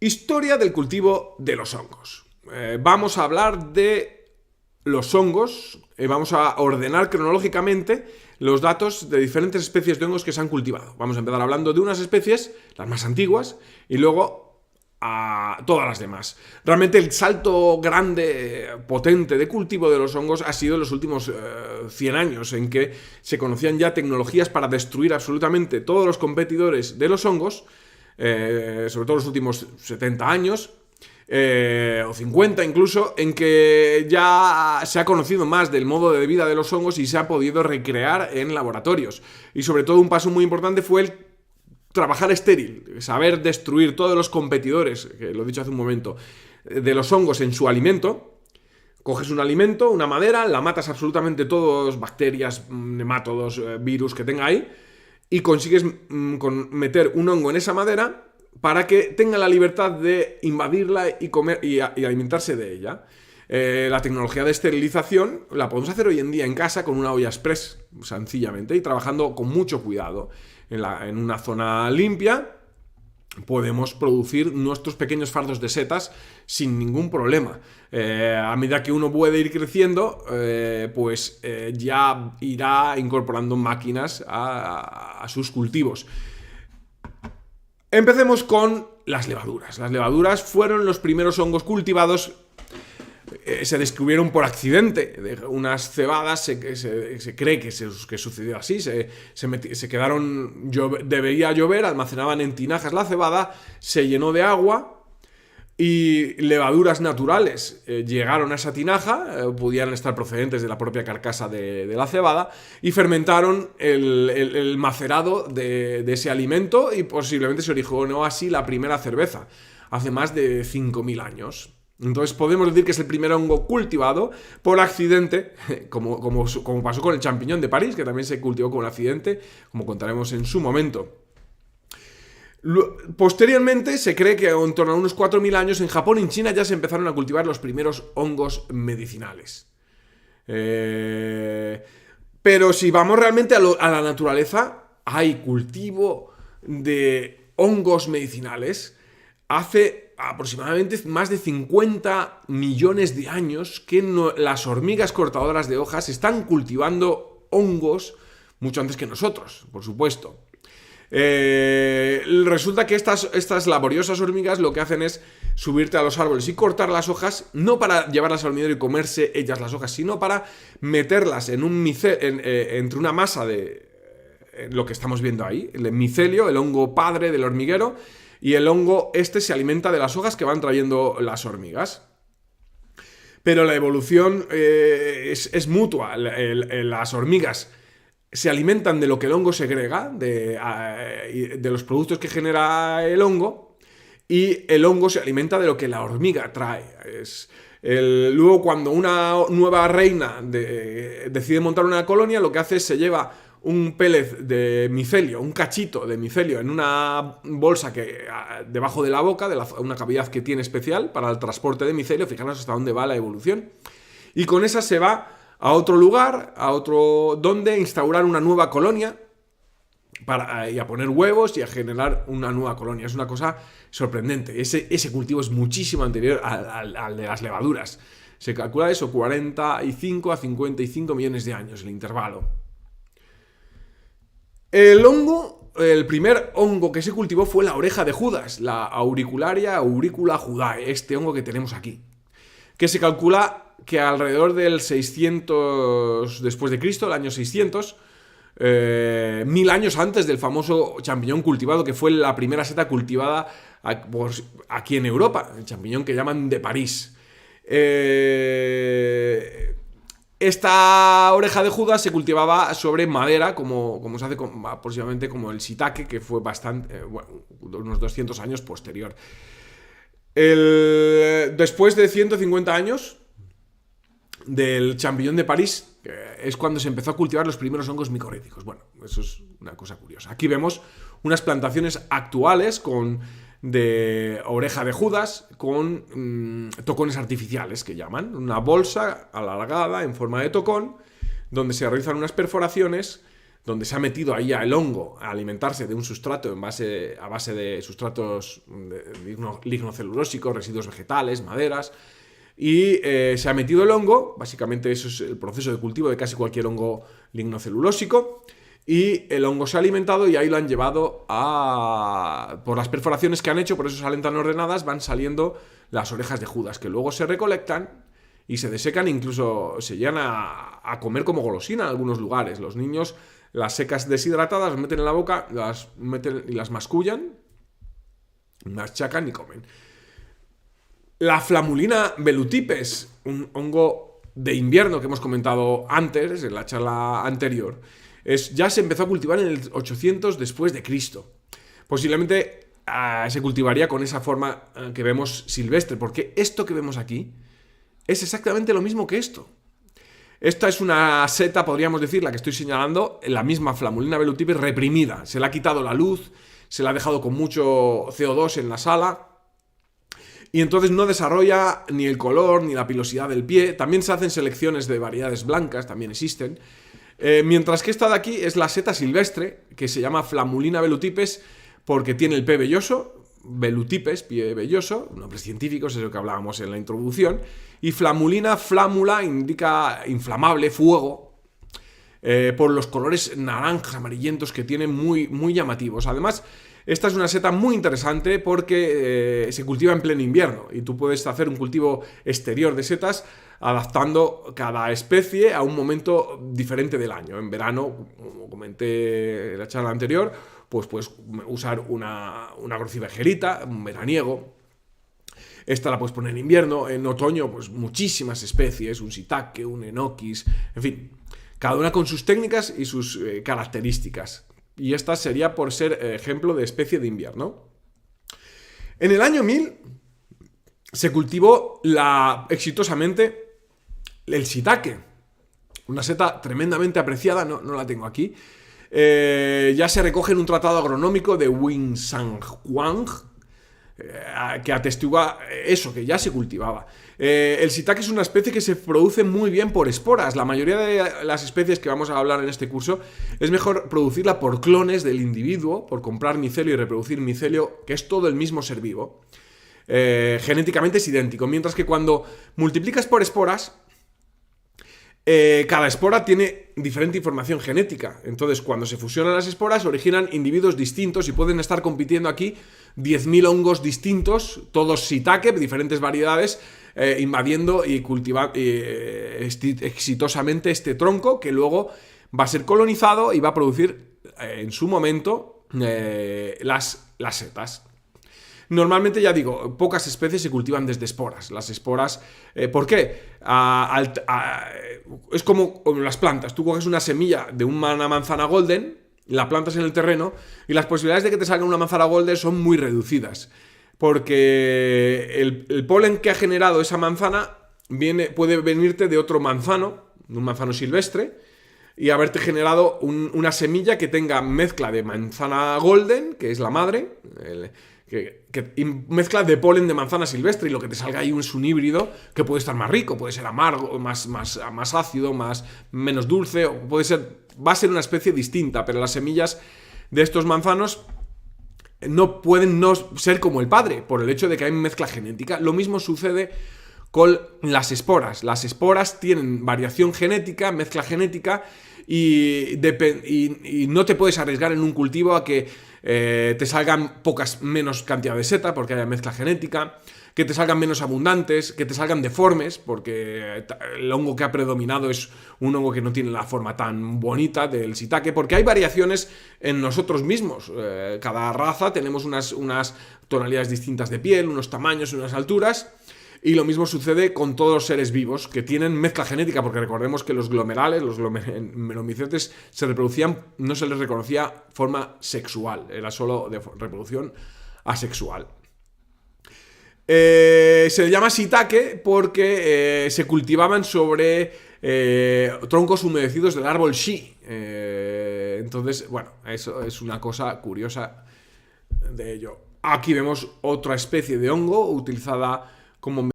Historia del cultivo de los hongos. Vamos a hablar de los hongos, vamos a ordenar cronológicamente los datos de diferentes especies de hongos que se han cultivado. Vamos a empezar hablando de unas especies, las más antiguas, y luego a todas las demás. Realmente el salto grande, potente de cultivo de los hongos ha sido en los últimos 100 años, en que se conocían ya tecnologías para destruir absolutamente todos los competidores de los hongos, sobre todo los últimos 70 años, o 50 incluso, en que ya se ha conocido más del modo de vida de los hongos y se ha podido recrear en laboratorios. Y sobre todo un paso muy importante fue el trabajar estéril, saber destruir todos los competidores, que lo he dicho hace un momento, de los hongos en su alimento. Coges un alimento, una madera, la matas absolutamente todos, bacterias, nemátodos, virus que tenga ahí, y consigues meter un hongo en esa madera para que tenga la libertad de invadirla y comer y alimentarse de ella. La tecnología de esterilización la podemos hacer hoy en día en casa con una olla express, sencillamente, y trabajando con mucho cuidado. En una zona limpia podemos producir nuestros pequeños fardos de setas sin ningún problema. A medida que uno puede ir creciendo, ya irá incorporando máquinas a sus cultivos. Empecemos con las levaduras. Las levaduras fueron los primeros hongos cultivados. Se descubrieron por accidente. Unas cebadas se cree que sucedió así. Se quedaron. Debería llover, almacenaban en tinajas la cebada, se llenó de agua y levaduras naturales llegaron a esa tinaja, pudieran estar procedentes de la propia carcasa de la cebada, y fermentaron el macerado de ese alimento, y posiblemente se originó así la primera cerveza, hace más de 5.000 años. Entonces podemos decir que es el primer hongo cultivado por accidente, como pasó con el champiñón de París, que también se cultivó con accidente, como contaremos en su momento. Posteriormente se cree que en torno a unos 4.000 años en Japón y en China ya se empezaron a cultivar los primeros hongos medicinales. Pero si vamos realmente a la naturaleza, hay cultivo de hongos medicinales hace aproximadamente más de 50 millones de años que las hormigas cortadoras de hojas están cultivando hongos mucho antes que nosotros, por supuesto. Resulta que estas laboriosas hormigas lo que hacen es subirte a los árboles y cortar las hojas, no para llevarlas al hormiguero y comerse ellas las hojas, sino para meterlas en entre una masa de lo que estamos viendo ahí, el micelio, el hongo padre del hormiguero, y el hongo se alimenta de las hojas que van trayendo las hormigas. Pero la evolución es mutua. Las hormigas se alimentan de lo que el hongo segrega, de los productos que genera el hongo, y el hongo se alimenta de lo que la hormiga trae. Luego, cuando una nueva reina decide montar una colonia, lo que hace es se lleva un pellet de micelio, un cachito de micelio en una bolsa debajo de la boca, una cavidad que tiene especial para el transporte de micelio. Fijaros hasta dónde va la evolución. Y con esa se va a otro lugar, donde instaurar una nueva colonia y a poner huevos y a generar una nueva colonia. Es una cosa sorprendente. Ese cultivo es muchísimo anterior al de las levaduras. Se calcula eso, 45 a 55 millones de años, el intervalo. El primer hongo que se cultivó fue la oreja de Judas, la Auricularia auricula judae, este hongo que tenemos aquí, que se calcula que alrededor del 600 después de Cristo, el año 600, 1000 años antes del famoso champiñón cultivado, que fue la primera seta cultivada aquí en Europa, el champiñón que llaman de París. Esta oreja de Judas se cultivaba sobre madera, como se hace aproximadamente como el shiitake, que fue unos 200 años posterior. Después de 150 años del champiñón de París, es cuando se empezó a cultivar los primeros hongos micorrízicos. Bueno, eso es una cosa curiosa. Aquí vemos unas plantaciones actuales de oreja de Judas con tocones artificiales, que llaman. Una bolsa alargada en forma de tocón, donde se realizan unas perforaciones donde se ha metido ahí el hongo a alimentarse de un sustrato a base de sustratos lignocelulósicos, residuos vegetales, maderas, y se ha metido el hongo, básicamente eso es el proceso de cultivo de casi cualquier hongo lignocelulósico, y el hongo se ha alimentado y ahí lo han llevado por las perforaciones que han hecho, por eso salen tan ordenadas, van saliendo las orejas de Judas, que luego se recolectan y se desecan, incluso se llegan a comer como golosina en algunos lugares. Los niños las secas deshidratadas, las meten en la boca, las meten y las mascullan, machacan y comen. La Flamulina velutipes, un hongo de invierno que hemos comentado antes, en la charla anterior, ya se empezó a cultivar en el 800 después de Cristo. Posiblemente se cultivaría con esa forma que vemos silvestre, porque esto que vemos aquí es exactamente lo mismo que esto. Esta es una seta, podríamos decir, la que estoy señalando, la misma Flamulina velutipes reprimida. Se le ha quitado la luz, se la ha dejado con mucho CO2 en la sala, y entonces no desarrolla ni el color ni la pilosidad del pie. También se hacen selecciones de variedades blancas, también existen. Mientras que esta de aquí es la seta silvestre, que se llama Flamulina velutipes porque tiene el pie velloso, velutipes, pie velloso, nombres científicos, es lo que hablábamos en la introducción, y Flamulina, flámula, indica inflamable, fuego, por los colores naranjas, amarillentos que tiene muy, muy llamativos. Además, esta es una seta muy interesante porque se cultiva en pleno invierno y tú puedes hacer un cultivo exterior de setas adaptando cada especie a un momento diferente del año. En verano, como comenté en la charla anterior, pues puedes usar una grocivejerita, un veraniego. Esta la puedes poner en invierno. En otoño, pues muchísimas especies, un shiitake, un enoquis, en fin, cada una con sus técnicas y sus características. Y esta sería por ser ejemplo de especie de invierno. En el año 1000 se cultivó exitosamente el shiitake, una seta tremendamente apreciada, no la tengo aquí. Ya se recoge en un tratado agronómico de Winsang Huang, que atestigua eso, que ya se cultivaba. El shiitake es una especie que se produce muy bien por esporas. La mayoría de las especies que vamos a hablar en este curso es mejor producirla por clones del individuo, por comprar micelio y reproducir micelio, que es todo el mismo ser vivo. Genéticamente es idéntico, mientras que cuando multiplicas por esporas, cada espora tiene diferente información genética. Entonces, cuando se fusionan las esporas, originan individuos distintos y pueden estar compitiendo aquí 10.000 hongos distintos, todos shiitake, diferentes variedades, invadiendo y cultivando exitosamente este tronco, que luego va a ser colonizado y va a producir en su momento las setas. Normalmente, ya digo, pocas especies se cultivan desde esporas. Las esporas, ¿por qué? Es como las plantas. Tú coges una semilla de una manzana golden, la plantas en el terreno y las posibilidades de que te salga una manzana golden son muy reducidas. Porque el polen que ha generado esa manzana puede venirte de otro manzano, de un manzano silvestre, y haberte generado una semilla que tenga mezcla de manzana golden, que es la madre, y mezcla de polen de manzana silvestre, y lo que te salga ahí es un híbrido que puede estar más rico, puede ser amargo, más ácido, menos dulce, o va a ser una especie distinta, pero las semillas de estos manzanos no pueden no ser como el padre, por el hecho de que hay mezcla genética. Lo mismo sucede con las esporas. Las esporas tienen variación genética, mezcla genética, y no te puedes arriesgar en un cultivo a que te salgan menos cantidad de seta porque haya mezcla genética, que te salgan menos abundantes, que te salgan deformes, porque el hongo que ha predominado es un hongo que no tiene la forma tan bonita del shiitake, porque hay variaciones en nosotros mismos. Cada raza tenemos unas tonalidades distintas de piel, unos tamaños, unas alturas, y lo mismo sucede con todos los seres vivos que tienen mezcla genética, porque recordemos que los glomerales, los glomerulomicetes, se reproducían, no se les reconocía forma sexual, era solo de reproducción asexual. Se llama shiitake porque se cultivaban sobre troncos humedecidos del árbol shi. Entonces, bueno, eso es una cosa curiosa de ello. Aquí vemos otra especie de hongo utilizada como